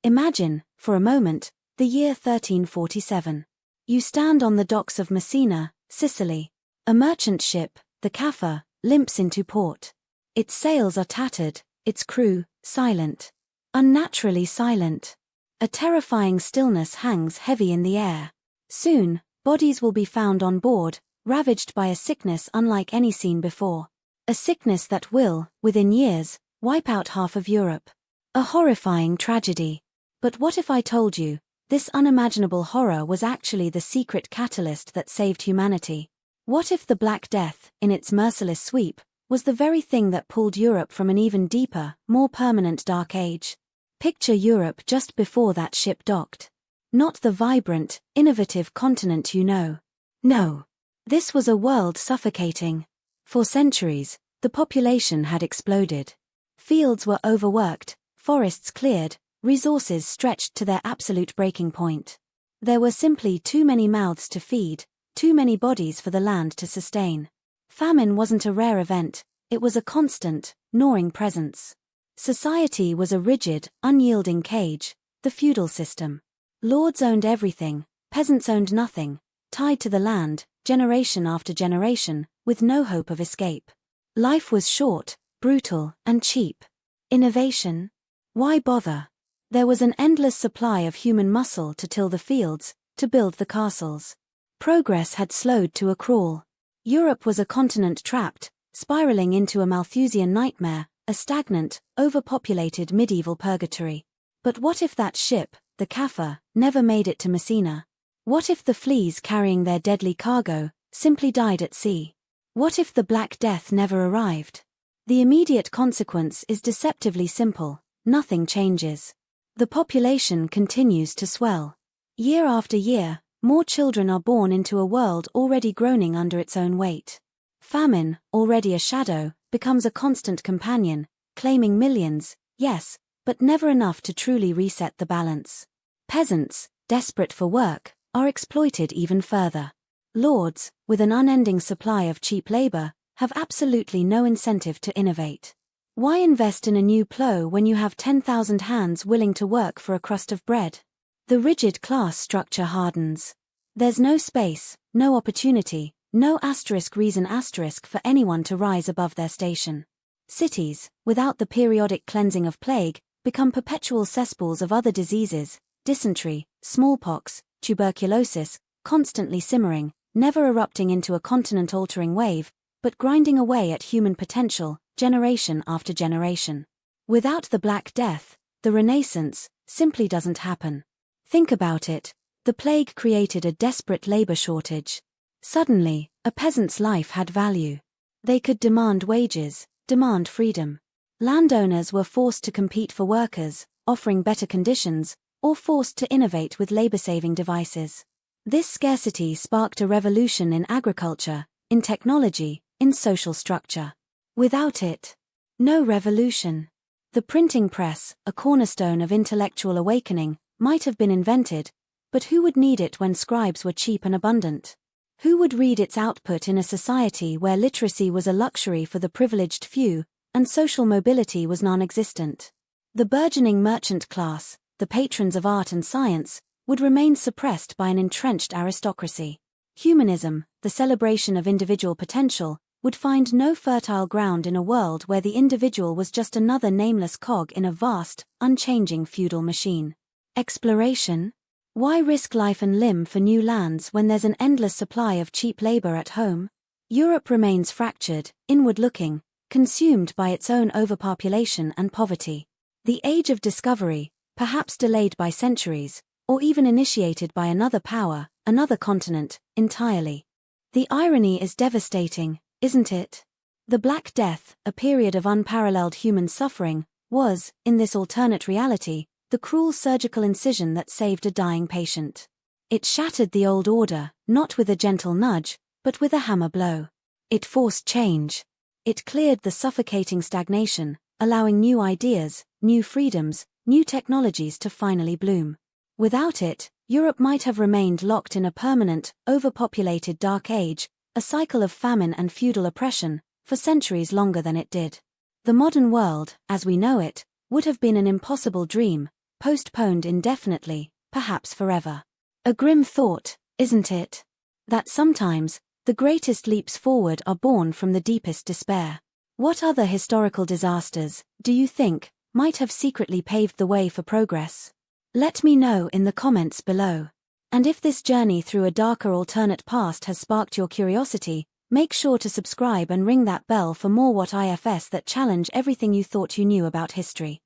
Imagine, for a moment, the year 1347. You stand on the docks of Messina, Sicily. A merchant ship, the Caffa, limps into port. Its sails are tattered, its crew, silent. Unnaturally silent. A terrifying stillness hangs heavy in the air. Soon, bodies will be found on board, ravaged by a sickness unlike any seen before. A sickness that will, within years, wipe out half of Europe. A horrifying tragedy. But what if I told you, this unimaginable horror was actually the secret catalyst that saved humanity? What if the Black Death, in its merciless sweep, was the very thing that pulled Europe from an even deeper, more permanent dark age? Picture Europe just before that ship docked. Not the vibrant, innovative continent you know. No. This was a world suffocating. For centuries, the population had exploded. Fields were overworked, forests cleared, resources stretched to their absolute breaking point. There were simply too many mouths to feed, too many bodies for the land to sustain. Famine wasn't a rare event, it was a constant, gnawing presence. Society was a rigid, unyielding cage, the feudal system. Lords owned everything, peasants owned nothing, tied to the land, generation after generation, with no hope of escape. Life was short, brutal, and cheap. Innovation? Why bother? There was an endless supply of human muscle to till the fields, to build the castles. Progress had slowed to a crawl. Europe was a continent trapped, spiraling into a Malthusian nightmare, a stagnant, overpopulated medieval purgatory. But what if that ship, the Caffa, never made it to Messina? What if the fleas carrying their deadly cargo simply died at sea? What if the Black Death never arrived? The immediate consequence is deceptively simple: nothing changes. The population continues to swell. Year after year, more children are born into a world already groaning under its own weight. Famine, already a shadow, becomes a constant companion, claiming millions, yes, but never enough to truly reset the balance. Peasants, desperate for work, are exploited even further. Lords, with an unending supply of cheap labor, have absolutely no incentive to innovate. Why invest in a new plough when you have 10,000 hands willing to work for a crust of bread? The rigid class structure hardens. There's no space, no opportunity, no reason for anyone to rise above their station. Cities, without the periodic cleansing of plague, become perpetual cesspools of other diseases: dysentery, smallpox, tuberculosis, constantly simmering, never erupting into a continent-altering wave, but grinding away at human potential, generation after generation. Without the Black Death, the Renaissance simply doesn't happen. Think about it. The plague created a desperate labor shortage. Suddenly, a peasant's life had value. They could demand wages, demand freedom. Landowners were forced to compete for workers, offering better conditions, or forced to innovate with labor-saving devices. This scarcity sparked a revolution in agriculture, in technology, in social structure. Without it, no revolution. The printing press, a cornerstone of intellectual awakening, might have been invented, but who would need it when scribes were cheap and abundant? Who would read its output in a society where literacy was a luxury for the privileged few, and social mobility was non-existent? The burgeoning merchant class, the patrons of art and science, would remain suppressed by an entrenched aristocracy. Humanism, the celebration of individual potential, would find no fertile ground in a world where the individual was just another nameless cog in a vast, unchanging feudal machine. Exploration? Why risk life and limb for new lands when there's an endless supply of cheap labor at home? Europe remains fractured, inward-looking, consumed by its own overpopulation and poverty. The age of discovery, perhaps delayed by centuries, or even initiated by another power, another continent, entirely. The irony is devastating, isn't it? The Black Death, a period of unparalleled human suffering, was, in this alternate reality, the cruel surgical incision that saved a dying patient. It shattered the old order, not with a gentle nudge, but with a hammer blow. It forced change. It cleared the suffocating stagnation, allowing new ideas, new freedoms, new technologies to finally bloom. Without it, Europe might have remained locked in a permanent, overpopulated dark age, a cycle of famine and feudal oppression, for centuries longer than it did. The modern world, as we know it, would have been an impossible dream, postponed indefinitely, perhaps forever. A grim thought, isn't it? That sometimes, the greatest leaps forward are born from the deepest despair. What other historical disasters, do you think, might have secretly paved the way for progress? Let me know in the comments below. And if this journey through a darker alternate past has sparked your curiosity, make sure to subscribe and ring that bell for more What IFS that challenge everything you thought you knew about history.